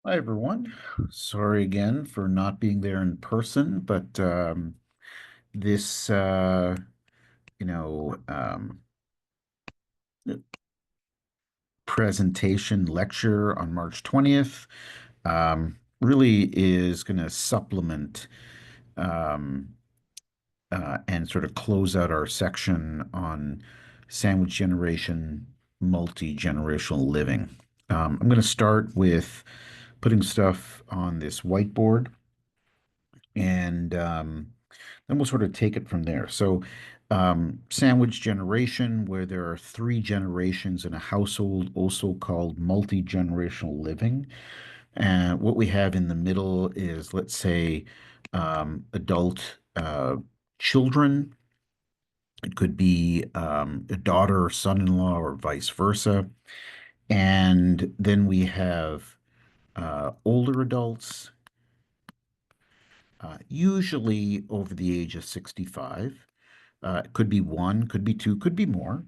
Hi, everyone. Sorry again for not being there in person, but this, you know, um, presentation lecture on March 20th really is going to supplement um, and sort of close out our section on sandwich generation, multi-generational living. I'm going to start with putting stuff on this whiteboard and then we'll sort of take it from there. So, sandwich generation, where there are three generations in a household, also called multi-generational living. And what we have in the middle is, let's say, adult children. It could be a daughter or son-in-law or vice versa. And then we have older adults, usually over the age of 65. It could be one, could be two, could be more.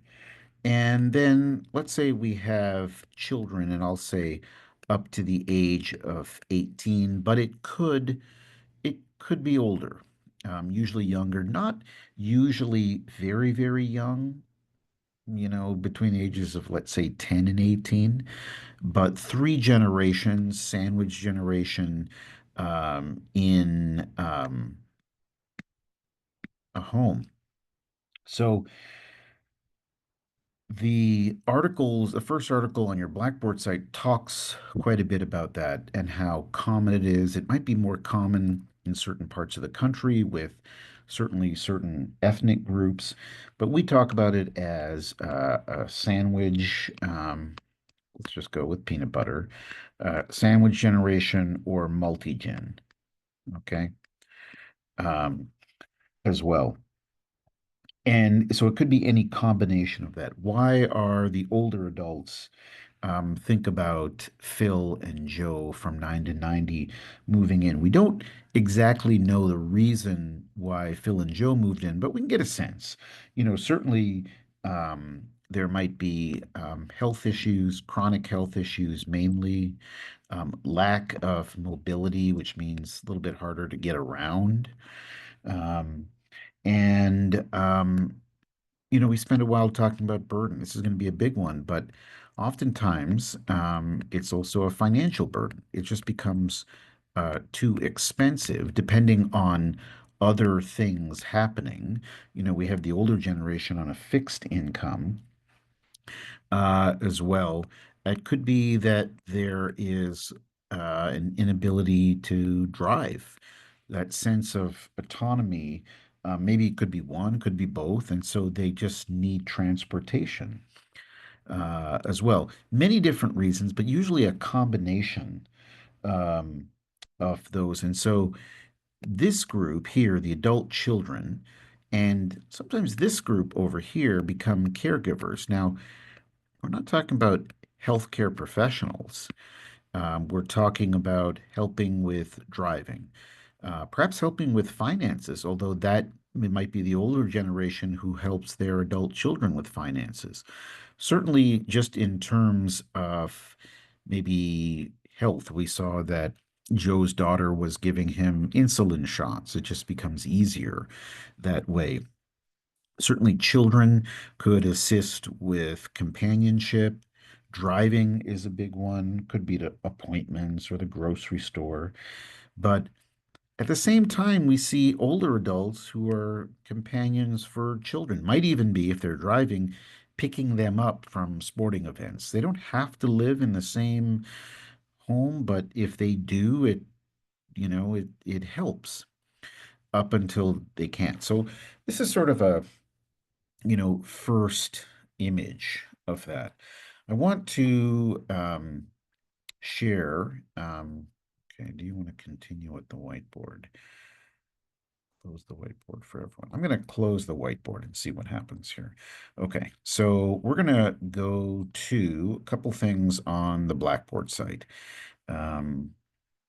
And then let's say we have children, and I'll say up to the age of 18, but it could be older, usually younger, not usually very, very young, between the ages of let's say 10 and 18, but three generations, sandwich generation, in a home. So the first article on your Blackboard site talks quite a bit about that and how common it is. It might be more common in certain parts of the country with certainly certain ethnic groups, but we talk about it as a sandwich. Let's just go with peanut butter, sandwich generation or multi-gen, okay, um, as well. And so it could be any combination of that. Why are the older adults, think about Phil and Joe from 9 to 90 moving in? We don't exactly know the reason why Phil and Joe moved in, but we can get a sense. Certainly there might be health issues, chronic health issues mainly, lack of mobility, which means a little bit harder to get around. Um, and we spend a while talking about burden. This is going to be a big one, but oftentimes it's also a financial burden. It just becomes too expensive depending on other things happening. We have the older generation on a fixed income as well. It could be that there is an inability to drive, that sense of autonomy. Maybe it could be one, could be both, and so they just need transportation as well. Many different reasons, but usually a combination um, of those. And so this group here, the adult children, and sometimes this group over here become caregivers. Now, we're not talking about healthcare professionals. We're talking about helping with driving, perhaps helping with finances, although that it might be the older generation who helps their adult children with finances. Certainly, just in terms of maybe health, we saw that Joe's daughter was giving him insulin shots. It just becomes easier that way. Certainly, children could assist with companionship. Driving is a big one, could be to appointments or the grocery store. But at the same time, we see older adults who are companions for children. Might even be, if they're driving, picking them up from sporting events. They don't have to live in the same home, but if they do, it helps up until they can't. So this is sort of a first image of that. I want to share. Okay, do you want to continue with the whiteboard? Close the whiteboard for everyone. I'm going to close the whiteboard and see what happens here. Okay, so we're going to go to a couple things on the Blackboard site. Um,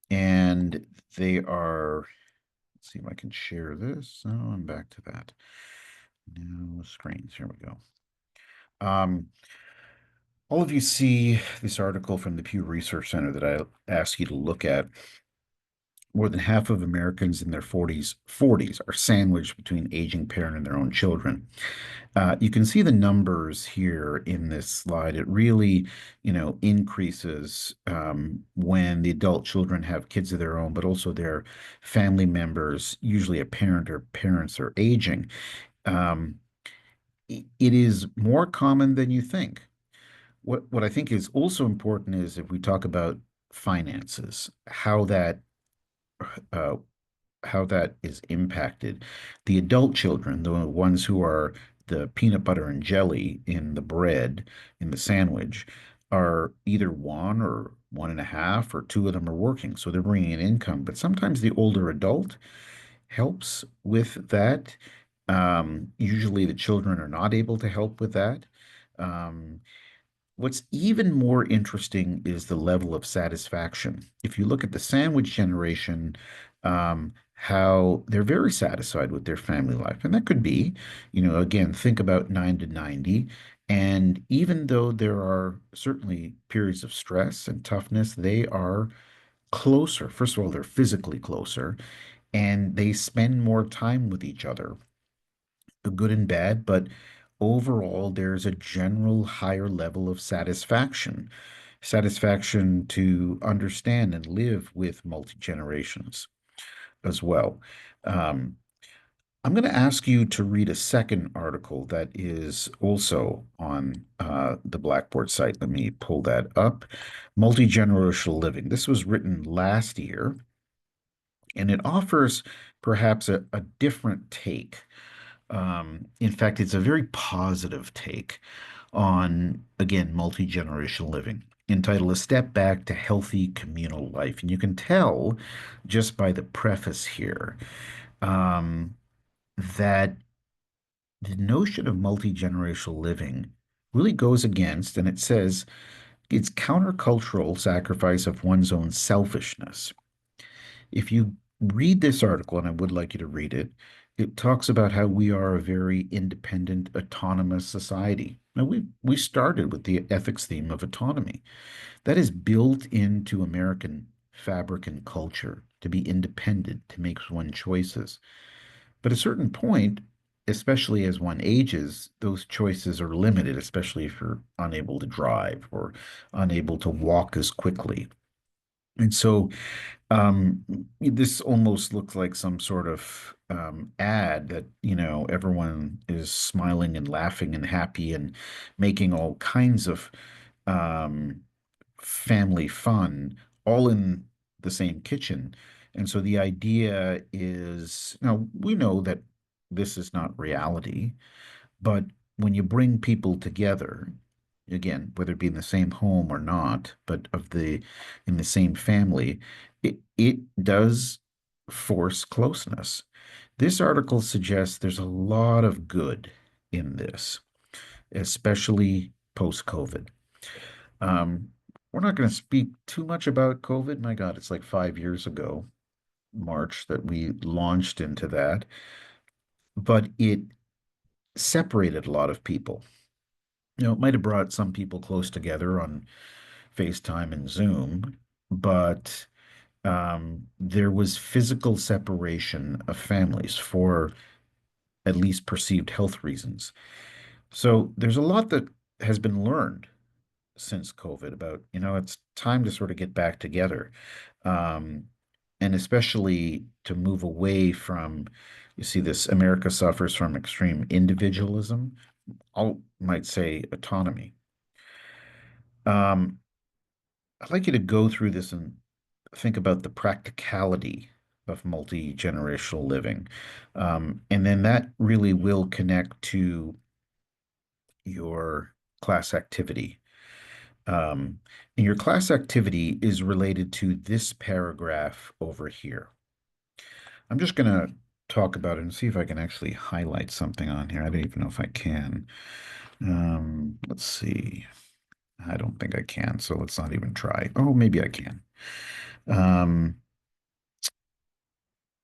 and they are, let's see if I can share this. Oh, I'm back to that. New screens. Here we go. Um, All of you see this article from the Pew Research Center that I asked you to look at. More than half of Americans in their 40s are sandwiched between aging parent and their own children. You can see the numbers here in this slide. It really, increases when the adult children have kids of their own, but also their family members, usually a parent or parents, are aging. Um, it is more common than you think. What I think is also important is if we talk about finances, uh, how that is impacted. The adult children, the ones who are the peanut butter and jelly in the bread, in the sandwich, are either one or one and a half, or two of them are working. So they're bringing in income. But sometimes the older adult helps with that. Usually the children are not able to help with that. Um, What's even more interesting is the level of satisfaction. If you look at the sandwich generation, how they're very satisfied with their family life. And that could be, again, think about 9 to 90. And even though there are certainly periods of stress and toughness, they are closer. First of all, they're physically closer and they spend more time with each other, good and bad, but overall, there's a general higher level of satisfaction to understand and live with multi generations as well. Um, I'm going to ask you to read a second article that is also on the Blackboard site. Let me pull that up. Multi-generational living. This was written last year, and it offers perhaps a different take. In fact, it's a very positive take on, again, multi-generational living, entitled A Step Back to Healthy Communal Life. And you can tell just by the preface here um, that the notion of multi-generational living really goes against, and it says, it's countercultural sacrifice of one's own selfishness. If you read this article, and I would like you to read it, it talks about how we are a very independent, autonomous society. Now, we started with the ethics theme of autonomy. That is built into American fabric and culture to be independent, to make one's choices. But at a certain point, especially as one ages, those choices are limited, especially if you're unable to drive or unable to walk as quickly. And so um, this almost looks like some sort of ad that, everyone is smiling and laughing and happy and making all kinds of um, family fun, all in the same kitchen. And so the idea is, now we know that this is not reality, but when you bring people together, again, whether it be in the same home or not, but in the same family, it does force closeness. This article suggests there's a lot of good in this, especially post-COVID. Um, we're not going to speak too much about COVID. My God, it's like 5 years ago, March, that we launched into that, but it separated a lot of people. It might have brought some people close together on FaceTime and Zoom, but there was physical separation of families for at least perceived health reasons. So there's a lot that has been learned since COVID about, it's time to sort of get back together. Um, and especially to move away from, you see, this America suffers from extreme individualism. I might say autonomy. Um, I'd like you to go through this and think about the practicality of multi-generational living. And then that really will connect to your class activity. Um, and your class activity is related to this paragraph over here. I'm just going to talk about it and see if I can actually highlight something on here. I don't even know if I can. Let's see. I don't think I can, so let's not even try. Oh, maybe I can. Um,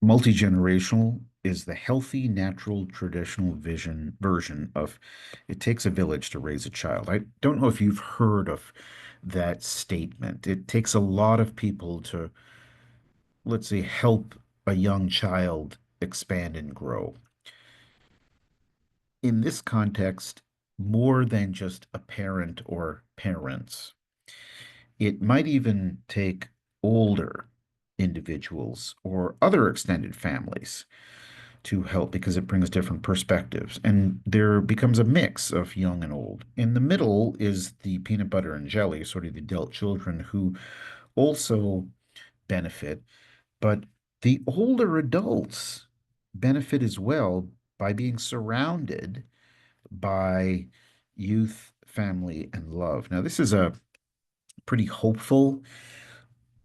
Multi-generational is the healthy, natural, traditional vision version of it takes a village to raise a child. I don't know if you've heard of that statement. It takes a lot of people to, let's say, help a young child expand and grow. In this context, more than just a parent or parents, it might even take older individuals or other extended families to help because it brings different perspectives. And there becomes a mix of young and old. In the middle is the peanut butter and jelly, sort of the adult children who also benefit, but the older adults benefit as well by being surrounded by youth, family, and love. Now, this is a pretty hopeful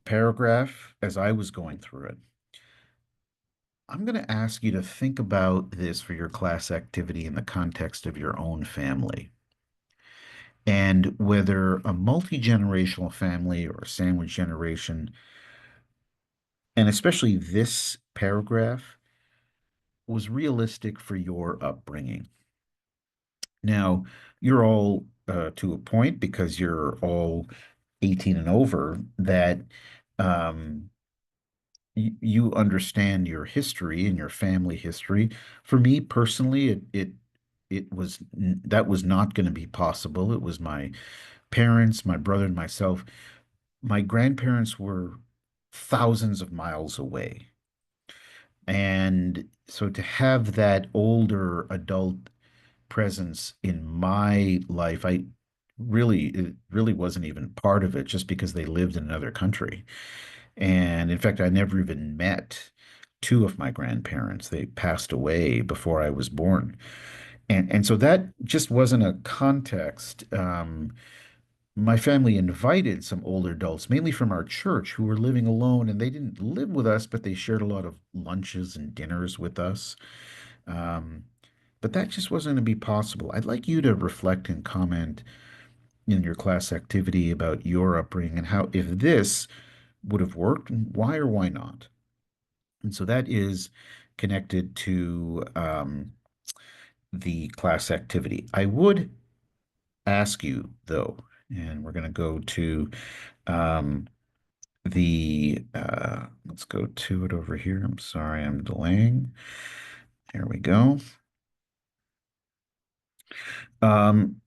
paragraph as I was going through it. I'm going to ask you to think about this for your class activity in the context of your own family and whether a multi-generational family or a sandwich generation, and especially this paragraph, was realistic for your upbringing. Now, you're all to a point because you're all 18 and over that um, you understand your history and your family history. For me personally, it was that was not going to be possible. It was my parents, my brother, and myself. My grandparents were thousands of miles away. And so to have that older adult presence in my life, it really wasn't even part of it just because they lived in another country. And in fact, I never even met two of my grandparents. They passed away before I was born. And so that just wasn't a context. My family invited some older adults, mainly from our church, who were living alone, and they didn't live with us, but they shared a lot of lunches and dinners with us. Um, but that just wasn't going to be possible. I'd like you to reflect and comment in your class activity about your upbringing and how, if this would have worked, why or why not? And so that is connected to the class activity. I would ask you, though, and we're going to go to um, let's go to it over here. I'm sorry, I'm delaying. There we go.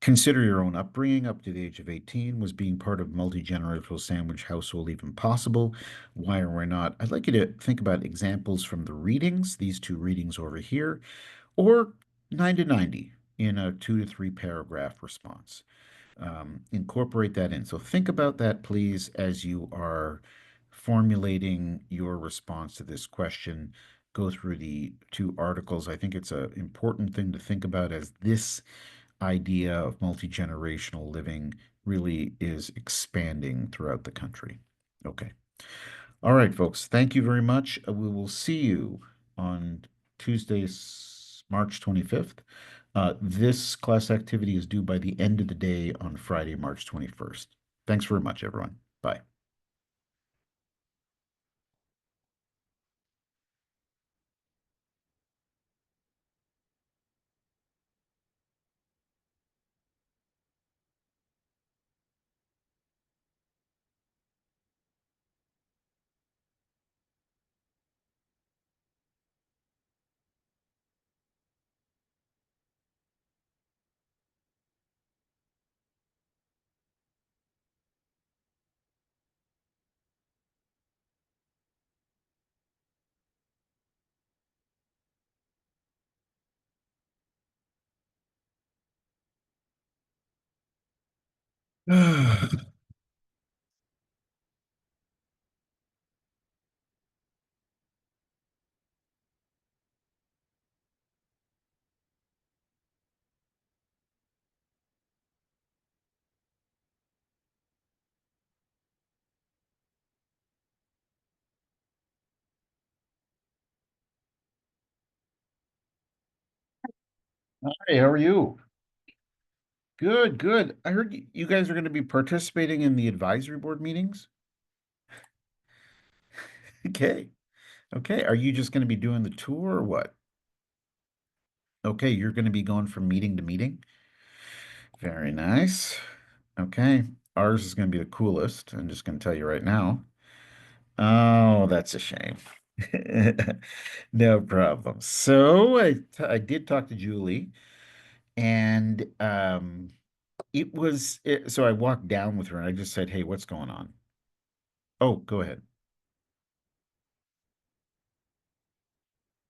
Consider your own upbringing up to the age of 18. Was being part of multi-generational sandwich household even possible? Why or why not? I'd like you to think about examples from the readings, these two readings over here, or 9 to 90 in a 2 to 3 paragraph response. Incorporate that in. So think about that, please, as you are formulating your response to this question. Go through the two articles. I think it's an important thing to think about as this idea of multi-generational living really is expanding throughout the country. Okay. All right, folks. Thank you very much. We will see you on Tuesday, March 25th. This class activity is due by the end of the day on Friday, March 21st. Thanks very much, everyone. Bye. Hey, how are you? Good, good. I heard you guys are going to be participating in the advisory board meetings. Okay. Okay. Are you just going to be doing the tour or what? Okay, you're going to be going from meeting to meeting. Very nice. Okay, ours is going to be the coolest. I'm just going to tell you right now. Oh, that's a shame. No problem. So I did talk to Julie, and so I walked down with her and I just said, "Hey, what's going on?" Oh, go ahead.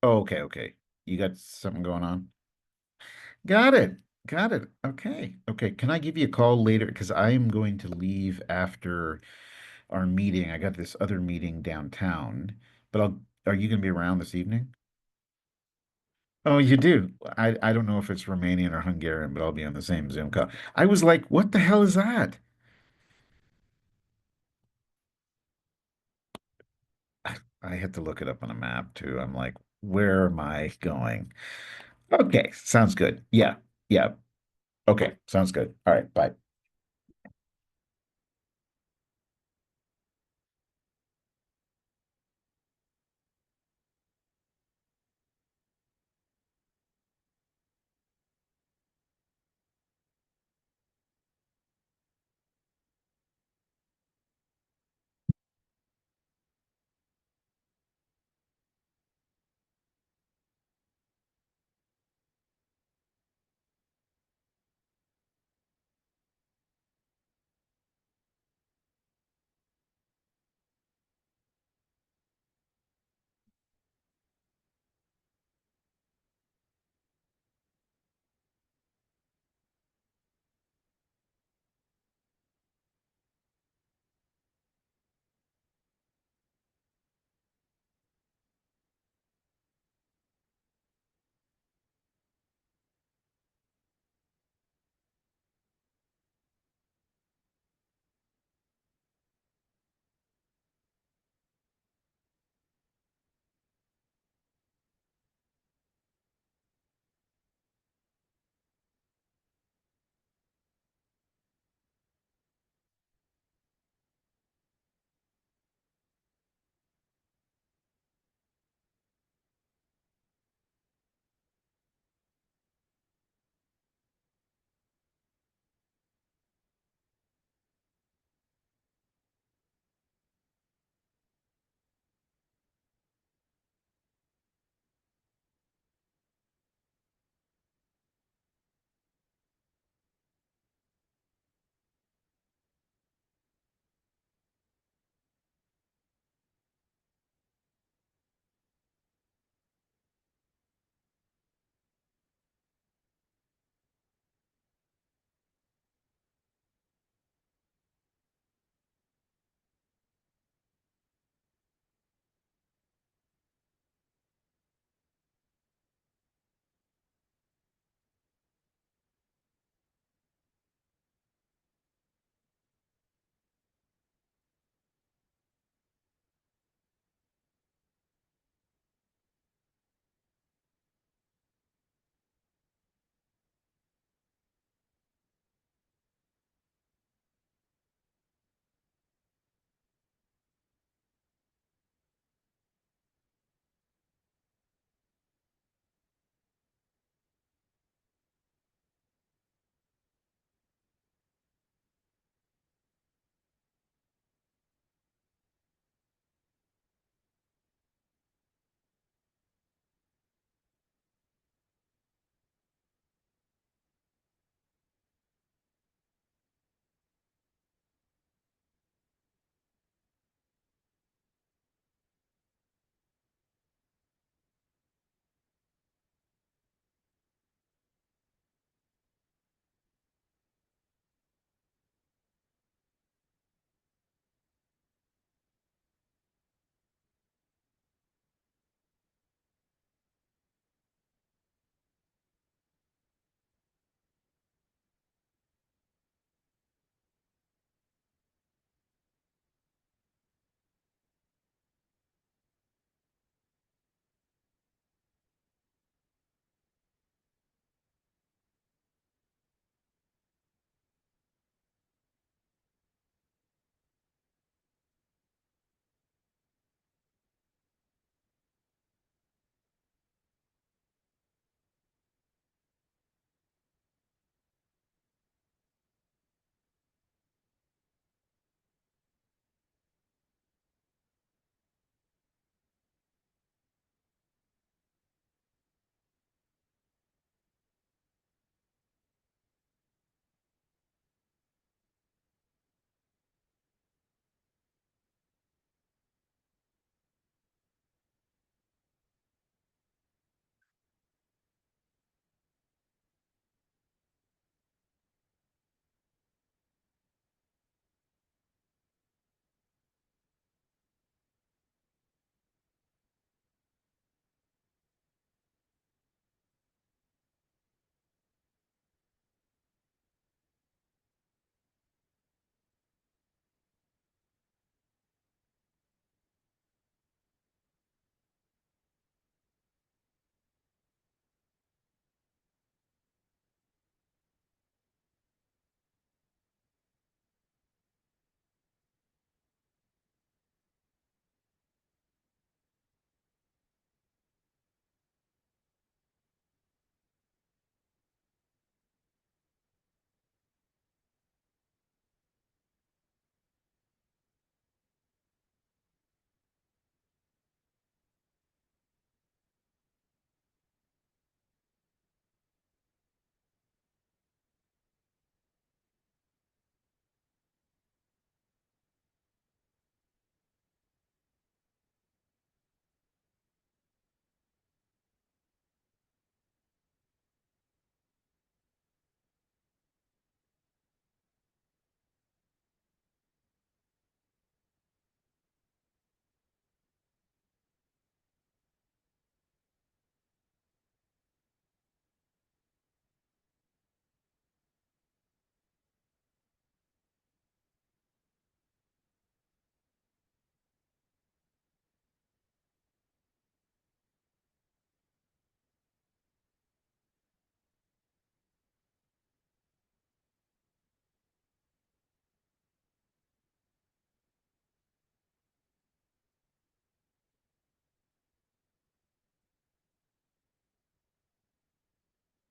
Oh, okay, okay. You got something going on? Got it. Got it. Okay. Okay. Can I give you a call later? Because I am going to leave after our meeting. I got this other meeting downtown, but are you going to be around this evening? Oh, you do. I don't know if it's Romanian or Hungarian, but I'll be on the same Zoom call. I was like, what the hell is that? I had to look it up on a map too. I'm like, where am I going? Okay, sounds good. Yeah, yeah. Okay, sounds good. All right, bye.